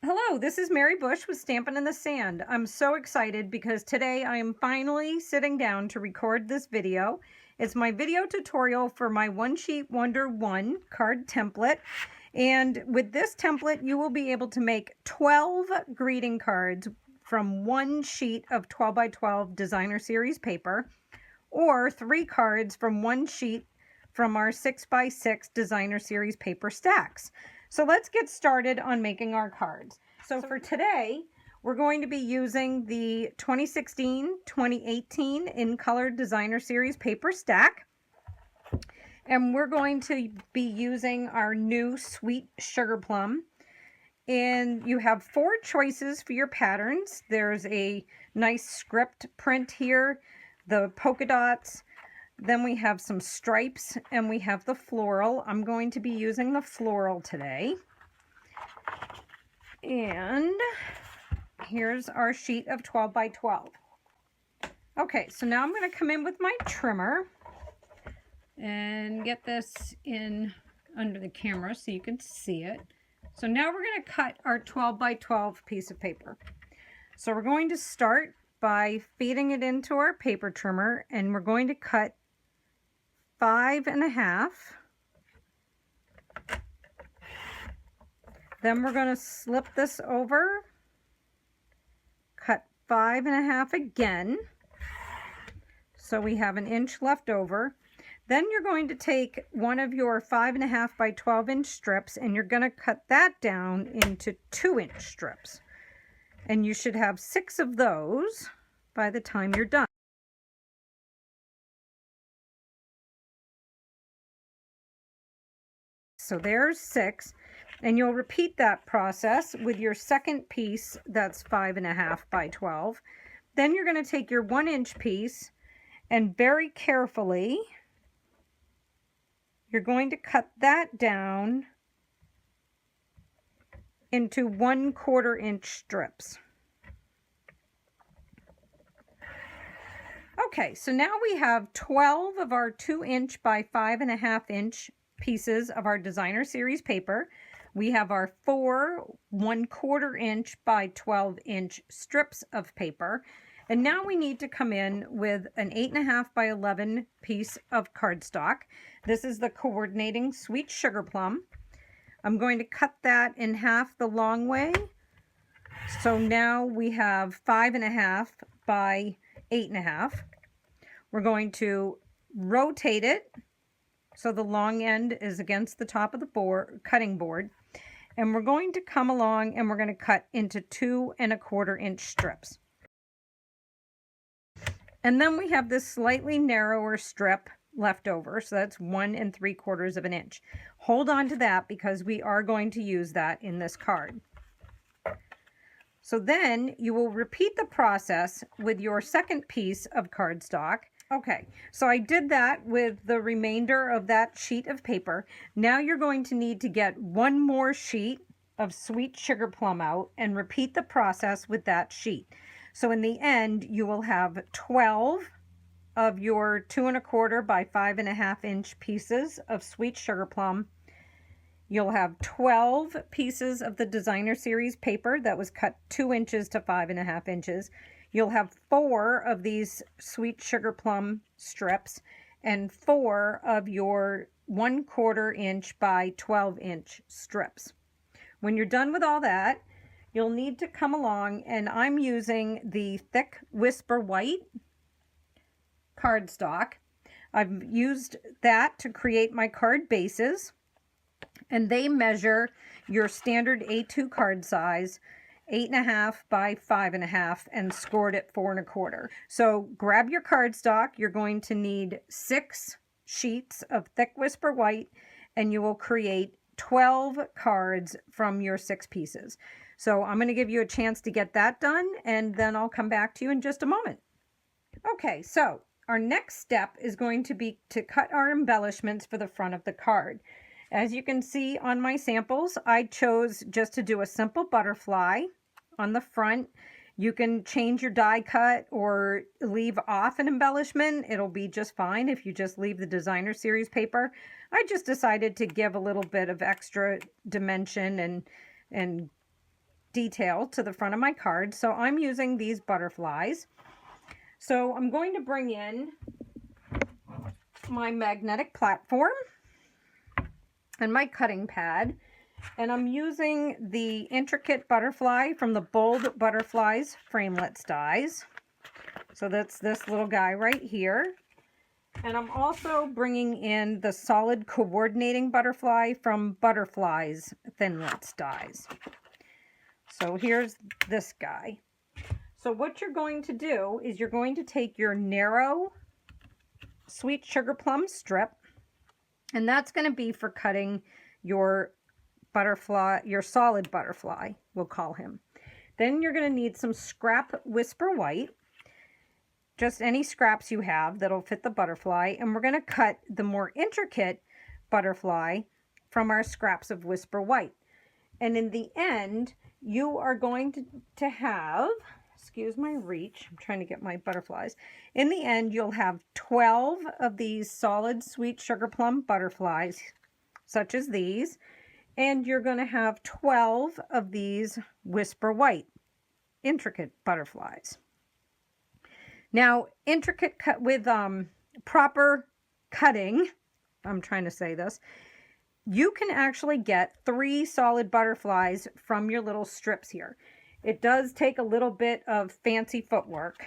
Hello, this is Mary Bush with Stampin' in the Sand. I'm so excited because today I am finally sitting down to record this video. It's my video tutorial for my One Sheet Wonder 1 card template. And with this template, you will be able to make 12 greeting cards from one sheet of 12 by 12 designer series paper, or 3 cards from one sheet from our 6 by 6 designer series paper stacks. So let's get started on making our cards. So for today, we're going to be using the 2016-2018 in color designer series paper stack. And we're going to be using our new Sweet Sugar Plum. And you have 4 choices for your patterns. There's a nice script print here, the polka dots, then we have some stripes, and we have the floral. I'm going to be using the floral today. And here's our sheet of 12 by 12. Okay, so now I'm going to come in with my trimmer and get this in under the camera so you can see it. So now we're going to cut our 12 by 12 piece of paper. So we're going to start by feeding it into our paper trimmer, and we're going to cut 5.5. Then we're going to slip this over, cut 5.5 again, so we have an inch left over. Then you're going to take one of your 5.5 by 12 inch strips, and you're going to cut that down into 2-inch strips. And you should have 6 of those by the time you're done. So there's 6, and you'll repeat that process with your second piece that's 5.5 by 12. Then you're going to take your 1-inch piece, and very carefully you're going to cut that down into 1/4 inch strips. Okay, so now we have 12 of our 2-inch by 5.5 inch pieces of our designer series paper. We have our 4 1/4 inch by 12 inch strips of paper. And now we need to come in with an 8.5 by 11 piece of cardstock. This is the coordinating Sweet Sugar Plum. I'm going to cut that in half the long way. So now we have 5.5 by 8.5. We're going to rotate it so the long end is against the top of the cutting board. And we're going to come along and we're going to cut into 2 1/4 inch strips. And then we have this slightly narrower strip left over, so that's 1 3/4 inch. Hold on to that because we are going to use that in this card. So then you will repeat the process with your second piece of cardstock. Okay, so I did that with the remainder of that sheet of paper. Now you're going to need to get one more sheet of Sweet Sugar Plum out and repeat the process with that sheet. So in the end, you will have 12 of your 2 1/4 by 5.5 inch pieces of Sweet Sugar Plum. You'll have 12 pieces of the designer series paper that was cut 2 inches to 5.5 inches. You'll have 4 of these Sweet Sugar Plum strips and 4 of your 1/4 inch by 12 inch strips. When you're done with all that, you'll need to come along, and I'm using the Thick Whisper White cardstock. I've used that to create my card bases, and they measure your standard A2 card size, 8.5 by 5.5, and scored at 4 1/4. So grab your cardstock. You're going to need 6 sheets of Thick Whisper White, and you will create 12 cards from your 6 pieces. So I'm going to give you a chance to get that done, and then I'll come back to you in just a moment. Okay, so our next step is going to be to cut our embellishments for the front of the card. As you can see on my samples, I chose just to do a simple butterfly on the front. You can change your die cut or leave off an embellishment. It'll be just fine if you just leave the designer series paper. I just decided to give a little bit of extra dimension and detail to the front of my card. So I'm using these butterflies. So I'm going to bring in my magnetic platform and my cutting pad. And I'm using the intricate butterfly from the Bold Butterflies Framelits dies. So that's this little guy right here. And I'm also bringing in the solid coordinating butterfly from Butterflies Thinlits dies. So here's this guy. So what you're going to do is you're going to take your narrow sweet sugar plum strip, and that's going to be for cutting your butterfly, your solid butterfly, we'll call him. Then you're going to need some scrap Whisper White, just any scraps you have that'll fit the butterfly, and we're going to cut the more intricate butterfly from our scraps of Whisper White. And in the end, you are going to have, excuse my reach, I'm trying to get my butterflies. In the end, you'll have 12 of these solid sweet sugar plum butterflies, such as these, and you're going to have 12 of these Whisper White intricate butterflies. Now, intricate cut with proper cutting, I'm trying to say this, you can actually get 3 solid butterflies from your little strips here. It does take a little bit of fancy footwork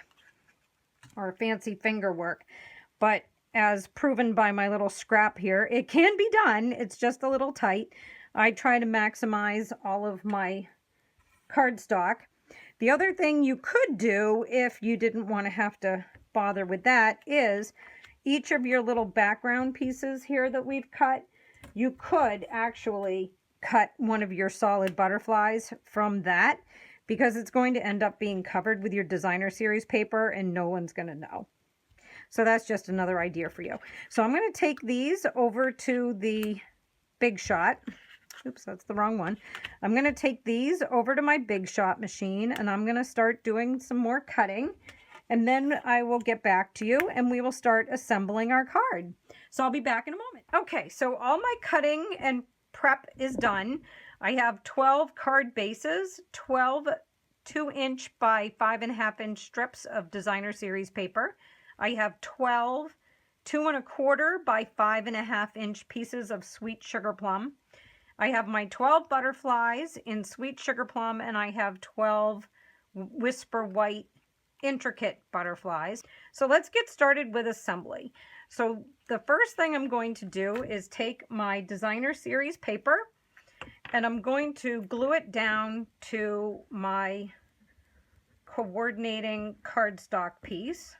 or fancy finger work, but as proven by my little scrap here, it can be done. It's just a little tight. I try to maximize all of my cardstock. The other thing you could do if you didn't want to have to bother with that is each of your little background pieces here that we've cut, you could actually cut one of your solid butterflies from that, because it's going to end up being covered with your designer series paper and no one's going to know. So that's just another idea for you. So I'm going to take these over to the Big Shot. Oops, that's the wrong one. I'm going to take these over to my Big Shot machine, and I'm going to start doing some more cutting, and then I will get back to you and we will start assembling our card. So I'll be back in a moment. Okay, so all my cutting and prep is done. I have 12 card bases, 12 2-inch by 5.5-inch strips of designer series paper. I have 12 2¼ by 5.5-inch pieces of sweet sugar plum. I have my 12 butterflies in sweet sugar plum, and I have 12 Whisper White intricate butterflies. So let's get started with assembly. So the first thing I'm going to do is take my designer series paper, and I'm going to glue it down to my coordinating cardstock piece.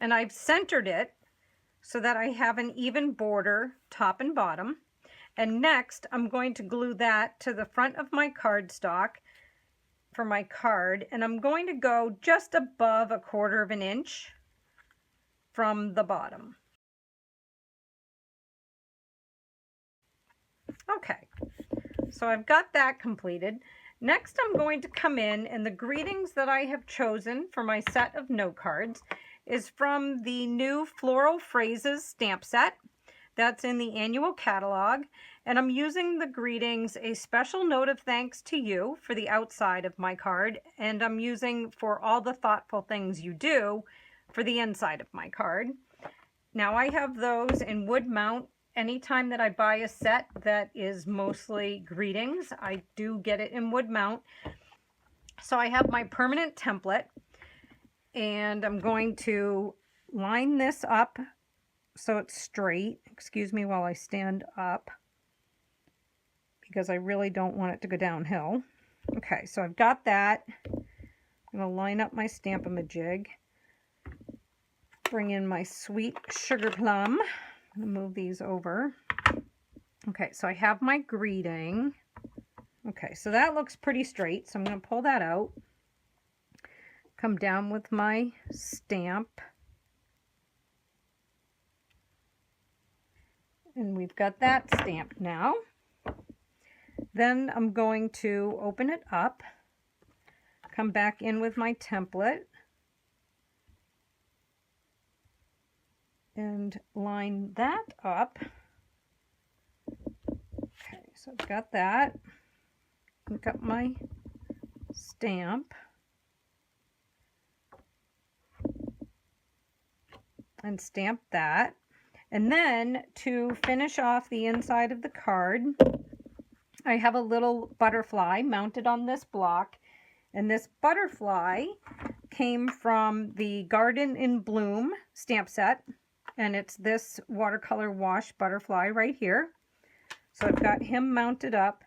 And I've centered it so that I have an even border top and bottom. And next, I'm going to glue that to the front of my cardstock for my card, and I'm going to go just above 1/4 inch from the bottom. Okay, so I've got that completed. Next, I'm going to come in, and the greetings that I have chosen for my set of note cards is from the new Floral Phrases stamp set. That's in the annual catalog, and I'm using the greetings, a special note of thanks to you, for the outside of my card, and I'm using for all the thoughtful things you do for the inside of my card. Now I have those in wood mount. Anytime that I buy a set that is mostly greetings, I do get it in wood mount. So I have my permanent template, and I'm going to line this up so it's straight. Excuse me while I stand up, because I really don't want it to go downhill. Okay, so I've got that. I'm going to line up my Stamp-A-Majig. Bring in my sweet sugar plum. I'm going to move these over. Okay, so I have my greeting. Okay, so that looks pretty straight, so I'm going to pull that out. Come down with my stamp. And we've got that stamped now. Then I'm going to open it up, come back in with my template, and line that up. Okay, So I've got that. I've got my stamp. And stamp that. And then to finish off the inside of the card, I have a little butterfly mounted on this block. And this butterfly came from the Garden in Bloom stamp set. And it's this watercolor wash butterfly right here. So I've got him mounted up.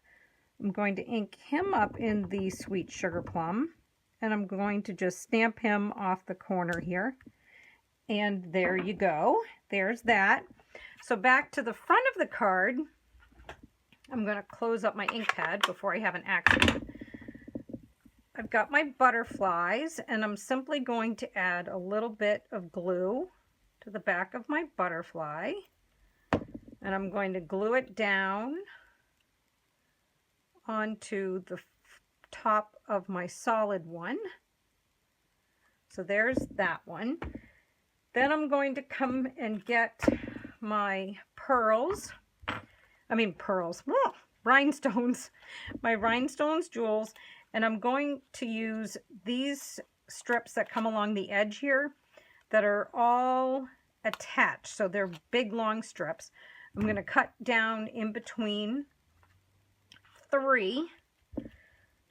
I'm going to ink him up in the Sweet Sugar Plum. And I'm going to just stamp him off the corner here. And there you go. There's that. So back to the front of the card. I'm going to close up my ink pad before I have an accident. I've got my butterflies, and I'm simply going to add a little bit of glue to the back of my butterfly. And I'm going to glue it down onto the top of my solid one. So there's that one. Then I'm going to come and get my rhinestones, my rhinestones jewels, and I'm going to use these strips that come along the edge here that are all attached. So they're big, long strips. I'm going to cut down in between 3,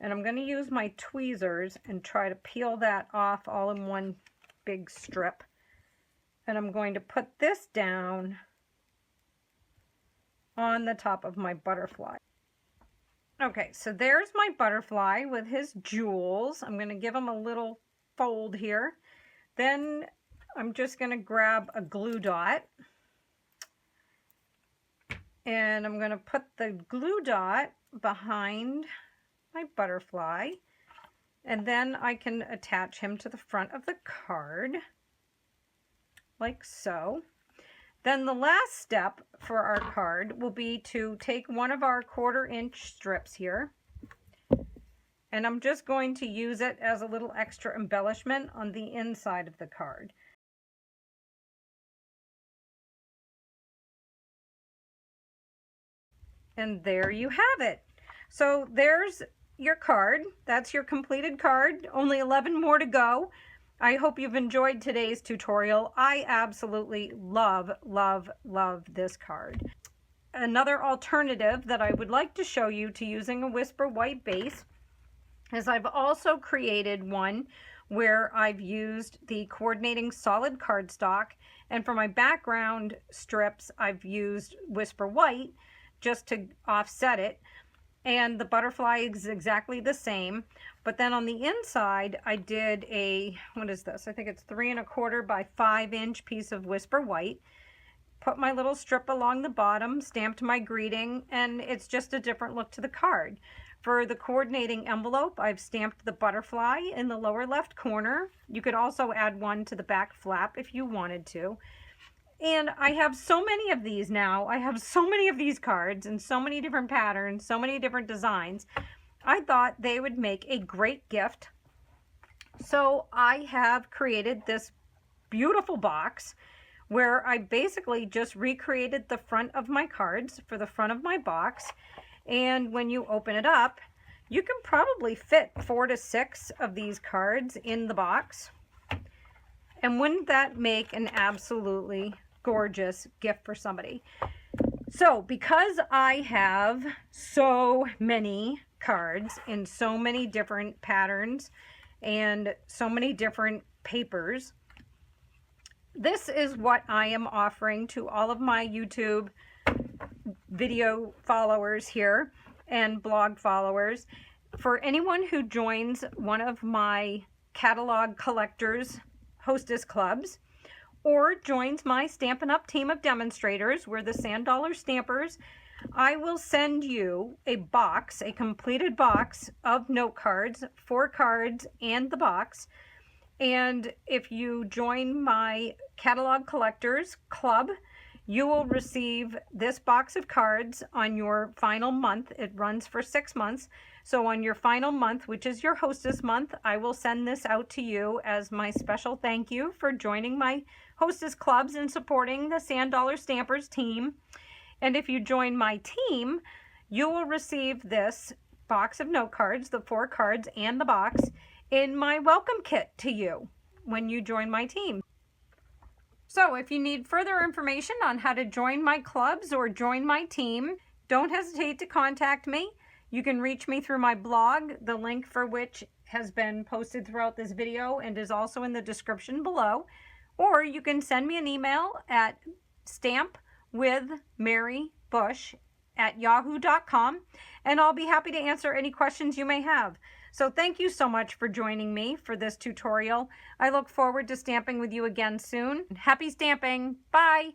and I'm going to use my tweezers and try to peel that off all in one big strip. And I'm going to put this down on the top of my butterfly. Okay, so there's my butterfly with his jewels. I'm going to give him a little fold here. Then I'm just going to grab a glue dot. And I'm going to put the glue dot behind my butterfly. And then I can attach him to the front of the card. Like so. Then the last step for our card will be to take one of our 1/4 inch strips here, and I'm just going to use it as a little extra embellishment on the inside of the card. And there you have it. So there's your card. That's your completed card. Only 11 more to go. I hope you've enjoyed today's tutorial. I absolutely love, love, love this card. Another alternative that I would like to show you to using a Whisper White base is I've also created one where I've used the coordinating solid cardstock, and for my background strips I've used Whisper White just to offset it. And the butterfly is exactly the same, but then on the inside I did a, what is this? I think it's 3 1/4 by 5 inch piece of Whisper White. Put my little strip along the bottom, stamped my greeting, and it's just a different look to the card. For the coordinating envelope, I've stamped the butterfly in the lower left corner. You could also add one to the back flap if you wanted to. And I have so many of these now. I have so many of these cards and so many different patterns, so many different designs. I thought they would make a great gift. So I have created this beautiful box where I basically just recreated the front of my cards for the front of my box. And when you open it up, you can probably fit 4 to 6 of these cards in the box. And wouldn't that make an absolutely gorgeous gift for somebody? So because I have so many cards in so many different patterns and so many different papers, this is what I am offering to all of my YouTube video followers here and blog followers. For anyone who joins one of my catalog collectors hostess clubs, or joins my Stampin' Up! Team of demonstrators, we're the Sand Dollar Stampers, I will send you a box, a completed box of note cards, 4 cards and the box. And if you join my catalog collectors club, you will receive this box of cards on your final month. It runs for 6 months. So on your final month, which is your hostess month, I will send this out to you as my special thank you for joining my hostess clubs and supporting the Sand Dollar Stampers team. And if you join my team, you will receive this box of note cards, the 4 cards and the box, in my welcome kit to you when you join my team. So if you need further information on how to join my clubs or join my team, don't hesitate to contact me. You can reach me through my blog, the link for which has been posted throughout this video and is also in the description below. Or you can send me an email at stampwithmarybush@yahoo.com, and I'll be happy to answer any questions you may have. So thank you so much for joining me for this tutorial. I look forward to stamping with you again soon. Happy stamping! Bye!